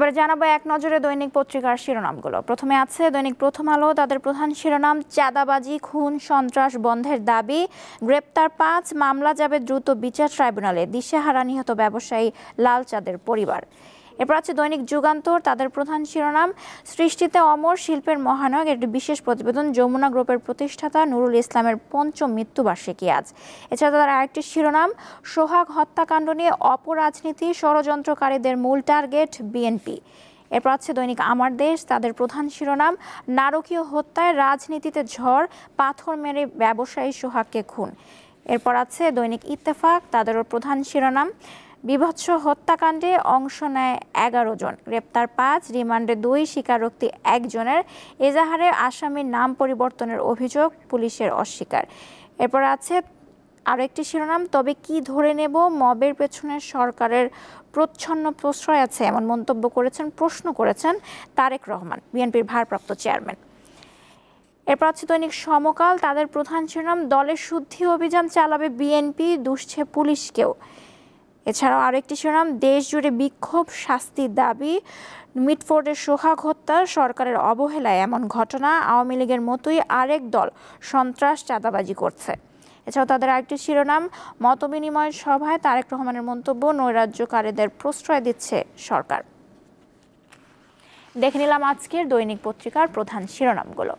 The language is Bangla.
এবার জানাবো এক নজরে দৈনিক পত্রিকার শিরোনামগুলো। প্রথমে আছে দৈনিক প্রথম আলো। তাদের প্রধান শিরোনাম, চাঁদাবাজি খুন সন্ত্রাস বন্ধের দাবি, গ্রেপ্তার ৫, মামলা যাবে দ্রুত বিচার ট্রাইব্যুনালে, দিশেহারা নিহত ব্যবসায়ী লালচাঁদের পরিবার। এরপর আছে দৈনিক যুগান্তর। তাদের প্রধান শিরোনাম, সৃষ্টিতে অমর শিল্পের মহানায়ক, একটি বিশেষ প্রতিবেদন, যমুনা গ্রুপের প্রতিষ্ঠাতা নুরুল ইসলামের ৫ম মৃত্যুবার্ষিকী আজ। এছাড়া তাদের আরেকটি শিরোনাম, সোহাগ হত্যাকাণ্ড নিয়ে অপরাজনীতি, ষড়যন্ত্রকারীদের মূল টার্গেট বিএনপি। এরপর আছে দৈনিক আমার দেশ। তাদের প্রধান শিরোনাম, নারকীয় হত্যায় রাজনীতিতে ঝড়, পাথর মেরে ব্যবসায়ী সোহাগকে খুন। এরপর আছে দৈনিক ইত্তেফাক। তাদেরও প্রধান শিরোনাম, বীভৎস হত্যাকাণ্ডে অংশ নেয় ১১ জন, গ্রেপ্তার ৫, রিমান্ডে ২, স্বীকারোক্তি ১ জনের, এজাহারে আসামির নাম পরিবর্তনের অভিযোগ, পুলিশের অস্বীকার। এরপর আছে আরও একটি শিরোনাম, তবে কি ধরে নেব, মবের পেছনে সরকারের প্রচ্ছন্ন প্রশ্রয় আছে, এমন মন্তব্য করেছেন, প্রশ্ন করেছেন তারেক রহমান, বিএনপির ভারপ্রাপ্ত চেয়ারম্যান। এরপর আছে দৈনিক সমকাল। তাদের প্রধান শিরোনাম, দলের শুদ্ধি অভিযান চালাবে বিএনপি, দুষছে পুলিশকেও। এছাড়াও আরেকটি শিরোনাম, দেশ জুড়ে বিক্ষোভ, শাস্তির দাবি, মিটফোর্ডের সোহাগ হত্যা সরকারের অবহেলায় এমন ঘটনা, আওয়ামী লীগের মতোই আরেক দল সন্ত্রাস চাঁদাবাজি করছে। এছাড়াও তাদের আরেকটি শিরোনাম, মতবিনিময় সভায় তারেক রহমানের মন্তব্য, নৈরাজ্যকারীদের প্রশ্রয় দিচ্ছে সরকার। দেখে নিলাম আজকের দৈনিক পত্রিকার প্রধান শিরোনামগুলো।